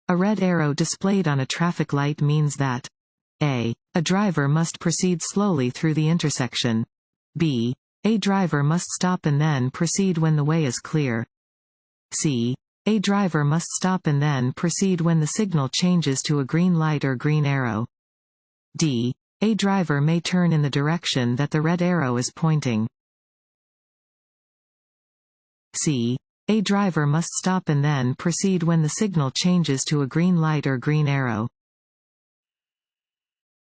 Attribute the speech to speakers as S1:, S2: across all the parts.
S1: A red arrow displayed on a traffic light means that a driver must proceed slowly through the intersection. b. A driver must stop and then proceed when the way is clear. c. A driver must stop and then proceed when the signal changes to a green light or green arrow. d. A driver may turn in the direction that the red arrow is pointing. c. A driver must stop and then proceed when the signal changes to a green light or green arrow.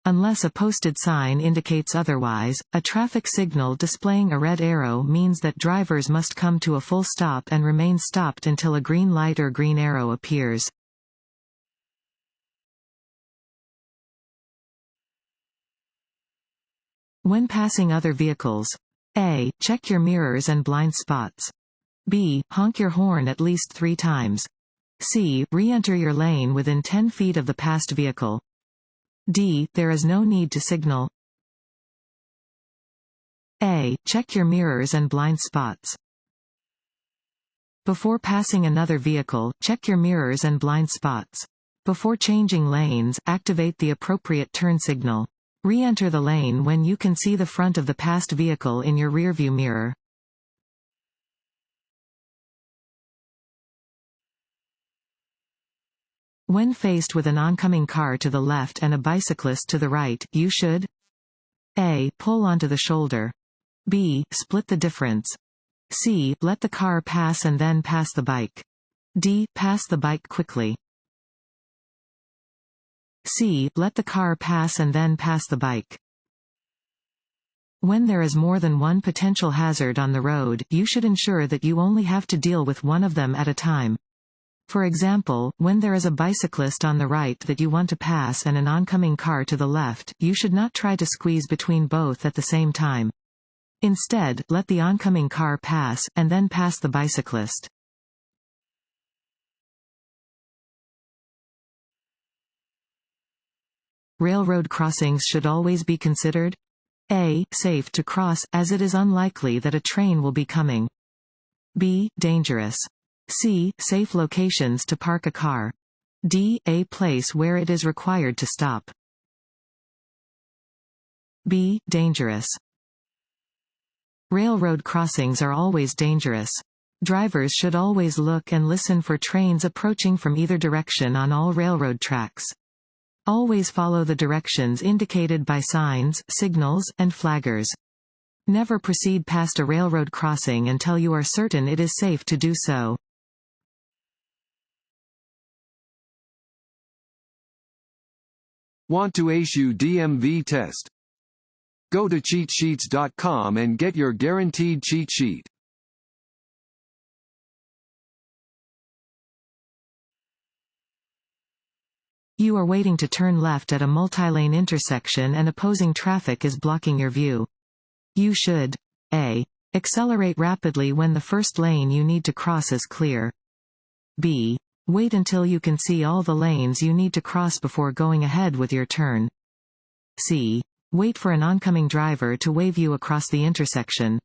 S1: Unless a posted sign indicates otherwise, a traffic signal displaying a red arrow means that drivers must come to a full stop and remain stopped until a green light or green arrow appears. When passing other vehicles. A. Check your mirrors and blind spots. B. Honk your horn at least 3 times. C. Re-enter your lane within 10 feet of the passed vehicle. D. There is no need to signal. A. Check your mirrors and blind spots. Before passing another vehicle, check your mirrors and blind spots. Before changing lanes, activate the appropriate turn signal. Re-enter the lane when you can see the front of the passed vehicle in your rearview mirror. When faced with an oncoming car to the left and a bicyclist to the right, you should A. Pull onto the shoulder. B. Split the difference. C. Let the car pass and then pass the bike. D. Pass the bike quickly. C. Let the car pass and then pass the bike. When there is more than one potential hazard on the road, you should ensure that you only have to deal with one of them at a time. For example, when there is a bicyclist on the right that you want to pass and an oncoming car to the left, you should not try to squeeze between both at the same time. Instead, let the oncoming car pass, and then pass the bicyclist. Railroad crossings should always be considered A. Safe to cross, as it is unlikely that a train will be coming. B. Dangerous. C. Safe locations to park a car. D. A place where it is required to stop. B. Dangerous. Railroad crossings are always dangerous. Drivers should always look and listen for trains approaching from either direction on all railroad tracks. Always follow the directions indicated by signs, signals, and flaggers. Never proceed past a railroad crossing until you are certain it is safe to do so.
S2: Want to ace your DMV test? Go to cheatsheets.com and get your guaranteed cheat sheet.
S1: You are waiting to turn left at a multi-lane intersection and opposing traffic is blocking your view. You should A. Accelerate rapidly when the first lane you need to cross is clear. B. Wait until you can see all the lanes you need to cross before going ahead with your turn. C. Wait for an oncoming driver to wave you across the intersection.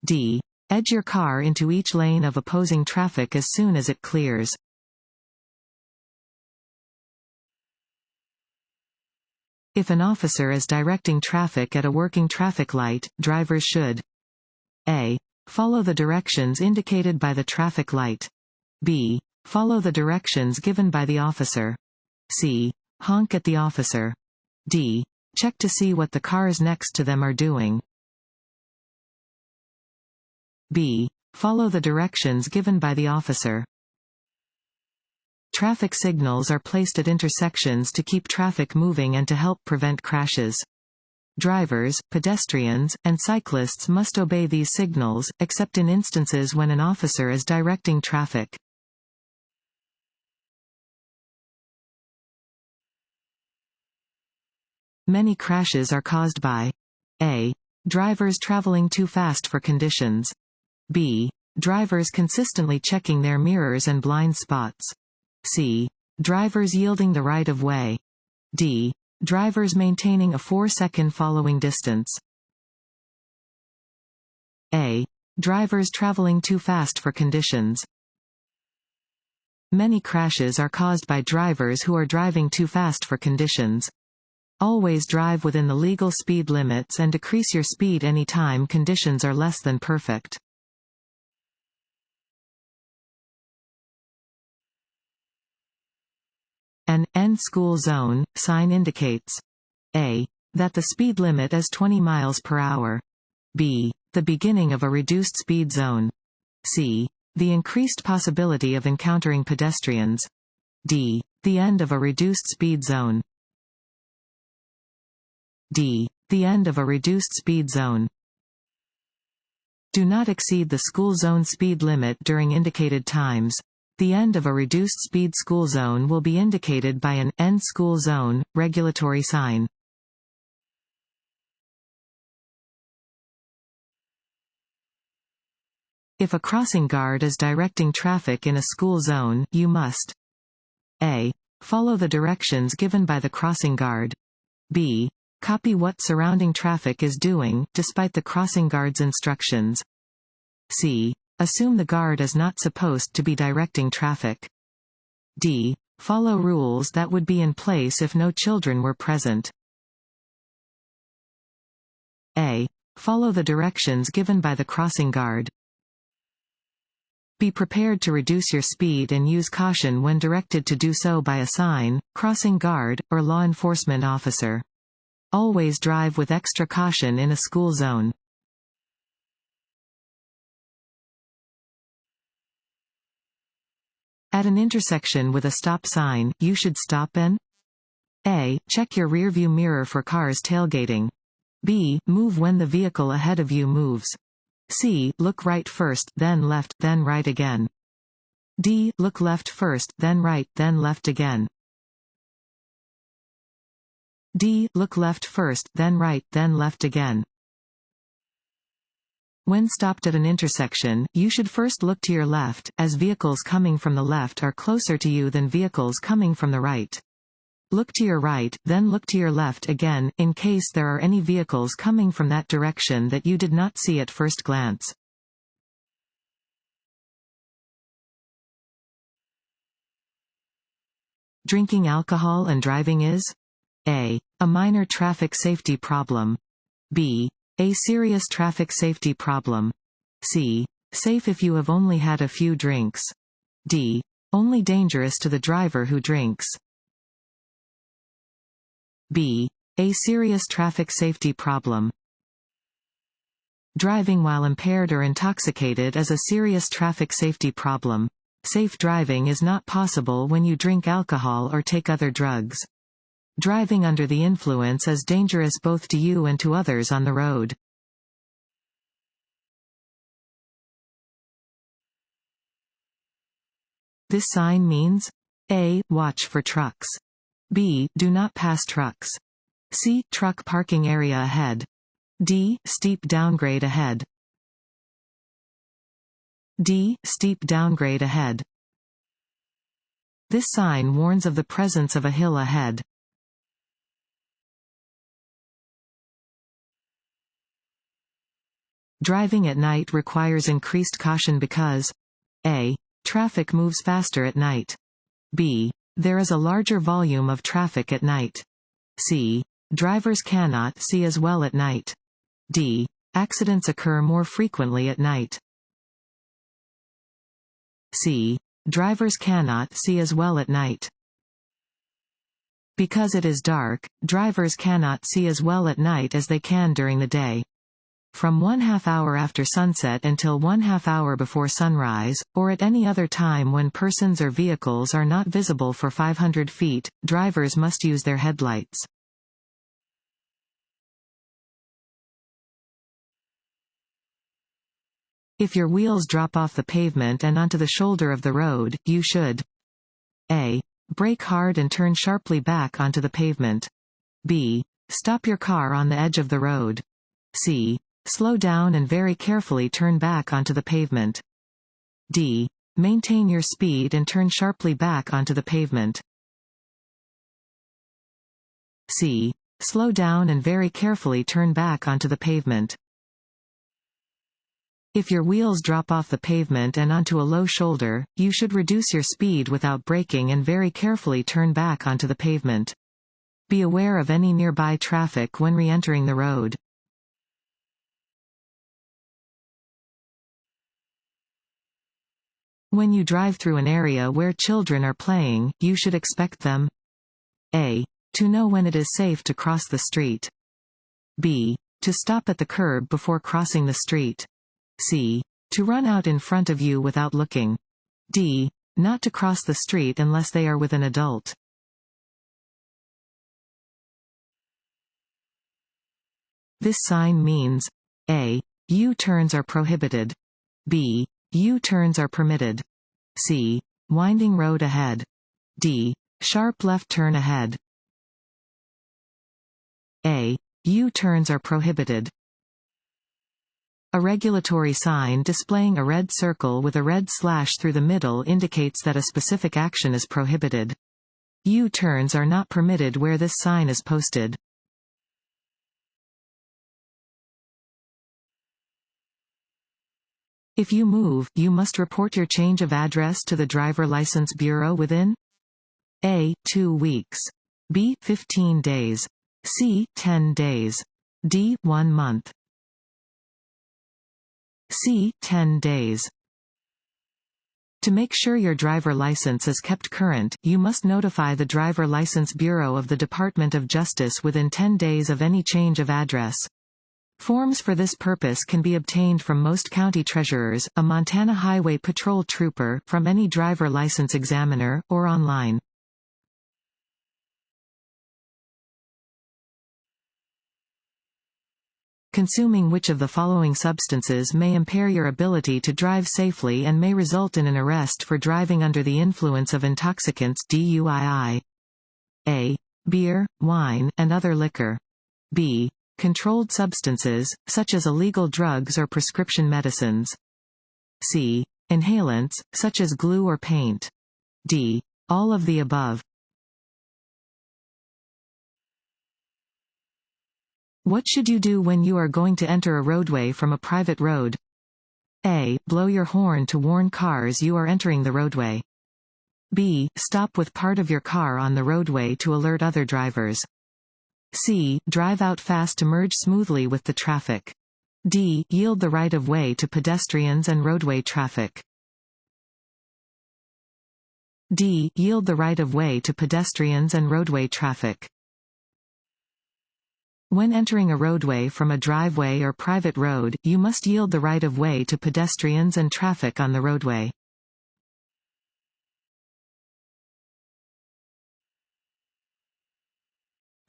S1: D. Edge your car into each lane of opposing traffic as soon as it clears. If an officer is directing traffic at a working traffic light, drivers should A. Follow the directions indicated by the traffic light. B. Follow the directions given by the officer. C. Honk at the officer. D. Check to see what the cars next to them are doing. B. Follow the directions given by the officer. Traffic signals are placed at intersections to keep traffic moving and to help prevent crashes. Drivers, pedestrians, and cyclists must obey these signals, except in instances when an officer is directing traffic. Many crashes are caused by A. Drivers traveling too fast for conditions. B. Drivers consistently checking their mirrors and blind spots. C. Drivers yielding the right of way. D. Drivers maintaining a 4-second following distance. A. Drivers traveling too fast for conditions. Many crashes are caused by drivers who are driving too fast for conditions. Always drive within the legal speed limits and decrease your speed any time conditions are less than perfect. An end school zone sign indicates a. that the speed limit is 20 miles per hour. B. the beginning of a reduced speed zone. C. the increased possibility of encountering pedestrians. D. the end of a reduced speed zone. D. the end of a reduced speed zone. Do not exceed the school zone speed limit during indicated times. The end of a reduced speed school zone will be indicated by an end school zone regulatory sign. If a crossing guard is directing traffic in a school zone, you must a. follow the directions given by the crossing guard. B. copy what surrounding traffic is doing, despite the crossing guard's instructions. C. assume the guard is not supposed to be directing traffic. D. follow rules that would be in place if no children were present. A. follow the directions given by the crossing guard. Be prepared to reduce your speed and use caution when directed to do so by a sign, crossing guard, or law enforcement officer. Always drive with extra caution in a school zone. At an intersection with a stop sign, you should stop and a. check your rearview mirror for cars tailgating. B. move when the vehicle ahead of you moves. C. look right first, then left, then right again. D. look left first, then right, then left again. D. look left first, then right, then left again. When stopped at an intersection, you should first look to your left, as vehicles coming from the left are closer to you than vehicles coming from the right. Look to your right, then look to your left again, in case there are any vehicles coming from that direction that you did not see at first glance. Drinking alcohol and driving is a. a minor traffic safety problem. B. a serious traffic safety problem. C. safe if you have only had a few drinks. D. only dangerous to the driver who drinks. B. a serious traffic safety problem. Driving while impaired or intoxicated is a serious traffic safety problem. Safe driving is not possible when you drink alcohol or take other drugs. Driving under the influence is dangerous both to you and to others on the road. This sign means a. watch for trucks. B. do not pass trucks. C. truck parking area ahead. D. steep downgrade ahead. D. steep downgrade ahead. This sign warns of the presence of a hill ahead. Driving at night requires increased caution because a. traffic moves faster at night. B. there is a larger volume of traffic at night. C. drivers cannot see as well at night. D. accidents occur more frequently at night. C. drivers cannot see as well at night. Because it is dark, drivers cannot see as well at night as they can during the day. From 1/2 hour after sunset until 1/2 hour before sunrise, or at any other time when persons or vehicles are not visible for 500 feet, drivers must use their headlights. If your wheels drop off the pavement and onto the shoulder of the road, you should a. brake hard and turn sharply back onto the pavement. B. stop your car on the edge of the road. C. slow down and very carefully turn back onto the pavement. D. maintain your speed and turn sharply back onto the pavement. C. slow down and very carefully turn back onto the pavement. If your wheels drop off the pavement and onto a low shoulder, you should reduce your speed without braking and very carefully turn back onto the pavement. Be aware of any nearby traffic when re-entering the road. When you drive through an area where children are playing, you should expect them: A. To know when it is safe to cross the street. B. To stop at the curb before crossing the street. C. To run out in front of you without looking. D. Not to cross the street unless they are with an adult. This sign means: A. U-turns are prohibited. B. U-turns are permitted. C. Winding road ahead. D. Sharp left turn ahead. A. U-turns are prohibited. A regulatory sign displaying a red circle with a red slash through the middle indicates that a specific action is prohibited. U-turns are not permitted where this sign is posted. If you move, you must report your change of address to the Driver License Bureau within A. 2 weeks. B. 15 days. C. 10 days. D. 1 month. C. 10 days. To make sure your driver license is kept current, you must notify the Driver License Bureau of the Department of Justice within 10 days of any change of address. Forms for this purpose can be obtained from most county treasurers, a Montana Highway Patrol trooper, from any driver license examiner, or online. Consuming which of the following substances may impair your ability to drive safely and may result in an arrest for driving under the influence of intoxicants (DUII)? A. Beer, wine, and other liquor. B. Controlled substances, such as illegal drugs or prescription medicines. C. Inhalants, such as glue or paint. D. All of the above. What should you do when you are going to enter a roadway from a private road? A. Blow your horn to warn cars you are entering the roadway. B. Stop with part of your car on the roadway to alert other drivers. C. Drive out fast to merge smoothly with the traffic. D. Yield the right of way to pedestrians and roadway traffic. D. Yield the right of way to pedestrians and roadway traffic. When entering a roadway from a driveway or private road, you must yield the right of way to pedestrians and traffic on the roadway.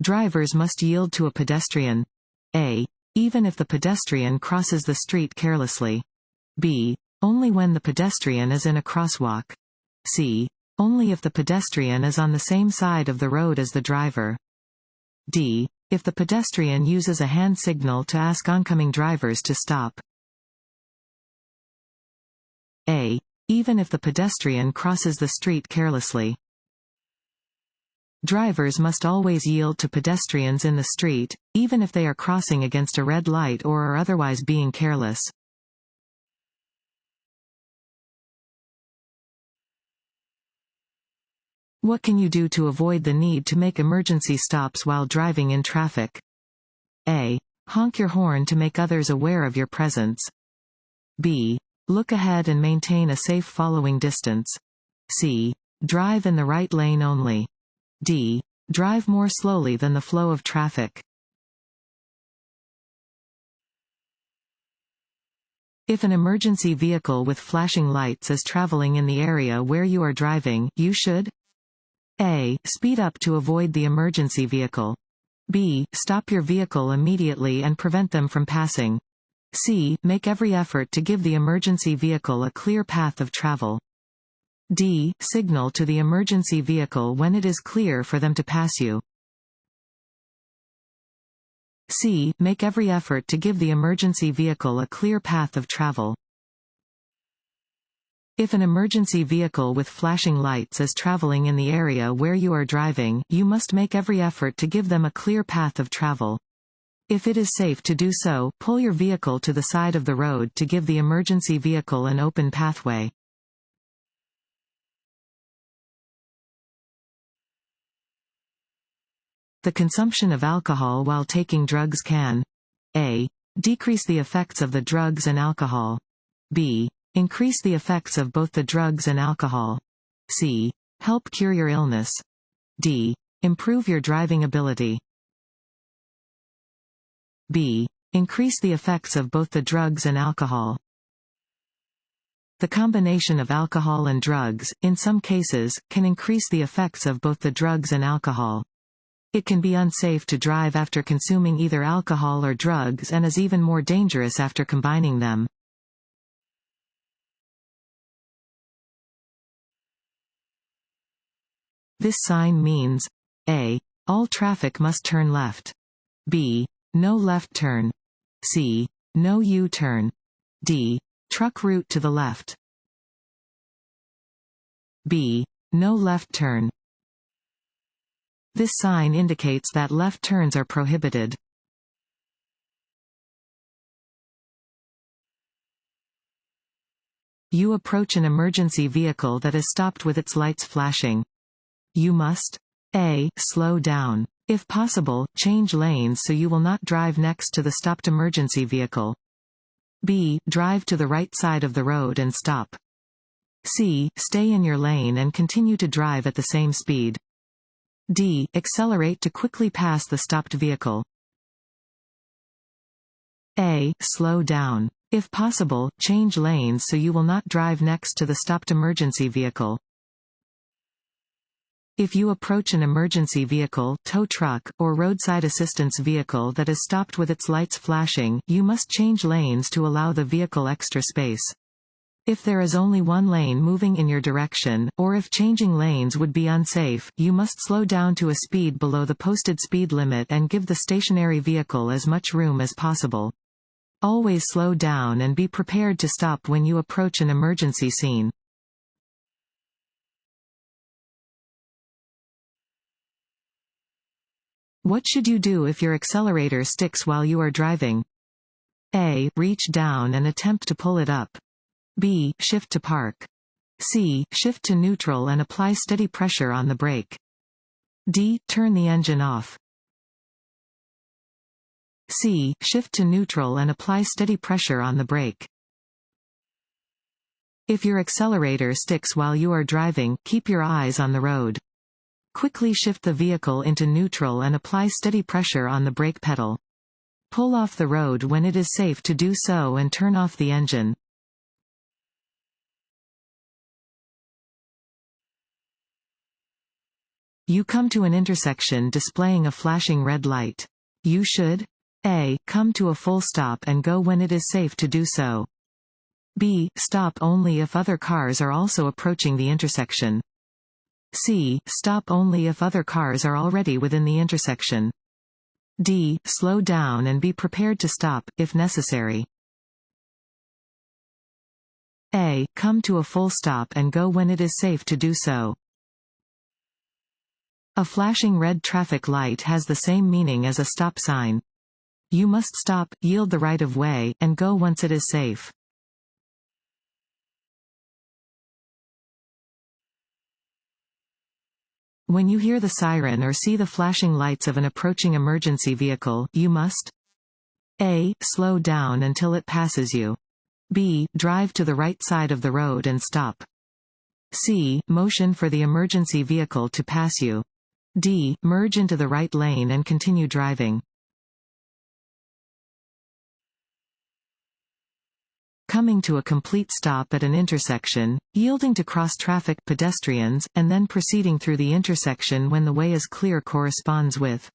S1: Drivers must yield to a pedestrian. A. Even if the pedestrian crosses the street carelessly. B. Only when the pedestrian is in a crosswalk. C. Only if the pedestrian is on the same side of the road as the driver. D. If the pedestrian uses a hand signal to ask oncoming drivers to stop. A. Even if the pedestrian crosses the street carelessly. Drivers must always yield to pedestrians in the street, even if they are crossing against a red light or are otherwise being careless. What can you do to avoid the need to make emergency stops while driving in traffic? A. Honk your horn to make others aware of your presence. B. Look ahead and maintain a safe following distance. C. Drive in the right lane only. D. Drive more slowly than the flow of traffic. If an emergency vehicle with flashing lights is traveling in the area where you are driving, you should: A. Speed up to avoid the emergency vehicle. B. Stop your vehicle immediately and prevent them from passing. C. Make every effort to give the emergency vehicle a clear path of travel. D. Signal to the emergency vehicle when it is clear for them to pass you. C. Make every effort to give the emergency vehicle a clear path of travel. If an emergency vehicle with flashing lights is traveling in the area where you are driving, you must make every effort to give them a clear path of travel. If it is safe to do so, pull your vehicle to the side of the road to give the emergency vehicle an open pathway. The consumption of alcohol while taking drugs can a. Decrease the effects of the drugs and alcohol. b. Increase the effects of both the drugs and alcohol. c. Help cure your illness. d. Improve your driving ability. b. Increase the effects of both the drugs and alcohol. The combination of alcohol and drugs, in some cases, can increase the effects of both the drugs and alcohol. It can be unsafe to drive after consuming either alcohol or drugs and is even more dangerous after combining them. This sign means a. All traffic must turn left. b. No left turn. c. No U-turn. d. Truck route to the left. b. No left turn. This sign indicates that left turns are prohibited. You approach an emergency vehicle that is stopped with its lights flashing. You must a. Slow down. If possible, change lanes so you will not drive next to the stopped emergency vehicle. b. Drive to the right side of the road and stop. c. Stay in your lane and continue to drive at the same speed. d. Accelerate to quickly pass the stopped vehicle. a. Slow down. If possible, change lanes so you will not drive next to the stopped emergency vehicle. If you approach an emergency vehicle, tow truck, or roadside assistance vehicle that is stopped with its lights flashing, you must change lanes to allow the vehicle extra space. If there is only one lane moving in your direction, or if changing lanes would be unsafe, you must slow down to a speed below the posted speed limit and give the stationary vehicle as much room as possible. Always slow down and be prepared to stop when you approach an emergency scene. What should you do if your accelerator sticks while you are driving? A. Reach down and attempt to pull it up. B. Shift to park. C. Shift to neutral and apply steady pressure on the brake. D. Turn the engine off. C. Shift to neutral and apply steady pressure on the brake. If your accelerator sticks while you are driving, keep your eyes on the road. Quickly shift the vehicle into neutral and apply steady pressure on the brake pedal. Pull off the road when it is safe to do so and turn off the engine. You come to an intersection displaying a flashing red light. You should a. Come to a full stop and go when it is safe to do so. b. Stop only if other cars are also approaching the intersection. c. Stop only if other cars are already within the intersection. d. Slow down and be prepared to stop, if necessary. a. Come to a full stop and go when it is safe to do so. A flashing red traffic light has the same meaning as a stop sign. You must stop, yield the right of way, and go once it is safe. When you hear the siren or see the flashing lights of an approaching emergency vehicle, you must a. Slow down until it passes you. b. Drive to the right side of the road and stop. c. Motion for the emergency vehicle to pass you. d. Merge into the right lane and continue driving. Coming to a complete stop at an intersection, yielding to cross-traffic pedestrians, and then proceeding through the intersection when the way is clear corresponds with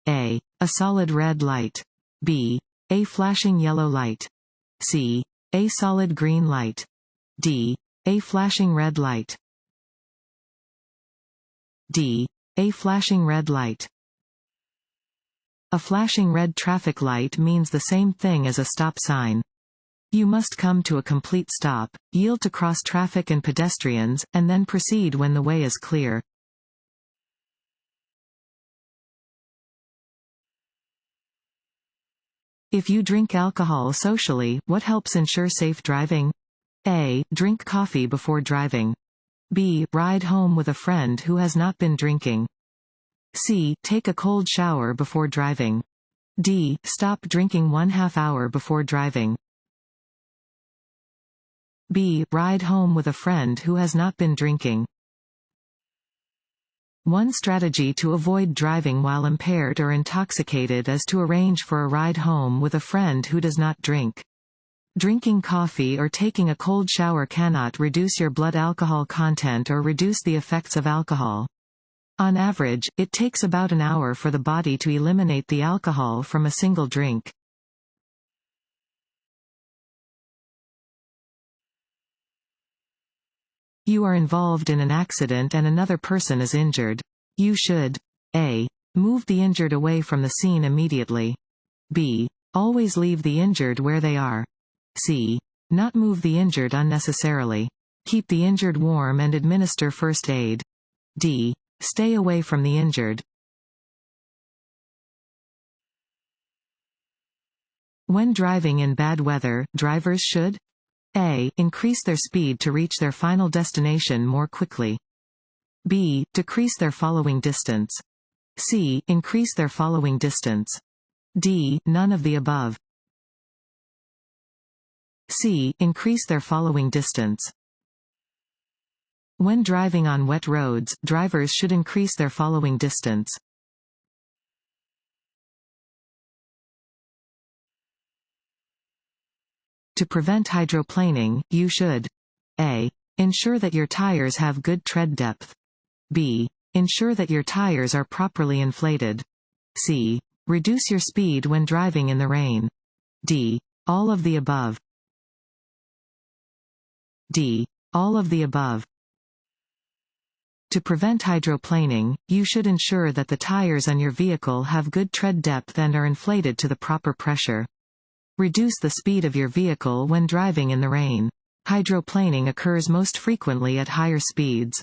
S1: a. A solid red light. b. A flashing yellow light. c. A solid green light. d. A flashing red light. d. A flashing red light. A flashing red traffic light means the same thing as a stop sign. You must come to a complete stop, yield to cross-traffic and pedestrians, and then proceed when the way is clear. If you drink alcohol socially, what helps ensure safe driving? A. Drink coffee before driving. B. Ride home with a friend who has not been drinking. C. Take a cold shower before driving. D. Stop drinking 1/2 hour before driving. B. Ride home with a friend who has not been drinking. One strategy to avoid driving while impaired or intoxicated is to arrange for a ride home with a friend who does not drink. Drinking coffee or taking a cold shower cannot reduce your blood alcohol content or reduce the effects of alcohol. On average, it takes about an hour for the body to eliminate the alcohol from a single drink. You are involved in an accident and another person is injured. You should A. Move the injured away from the scene immediately. B. Always leave the injured where they are. C. Not move the injured unnecessarily. Keep the injured warm and administer first aid. D. Stay away from the injured. When driving in bad weather, drivers should A. Increase their speed to reach their final destination more quickly. B. Decrease their following distance. C. Increase their following distance. D. None of the above. C. Increase their following distance. When driving on wet roads, drivers should increase their following distance. To prevent hydroplaning, you should A. Ensure that your tires have good tread depth. B. Ensure that your tires are properly inflated. C. Reduce your speed when driving in the rain. D. All of the above. D. All of the above. To prevent hydroplaning, you should ensure that the tires on your vehicle have good tread depth and are inflated to the proper pressure. Reduce the speed of your vehicle when driving in the rain. Hydroplaning occurs most frequently at higher speeds.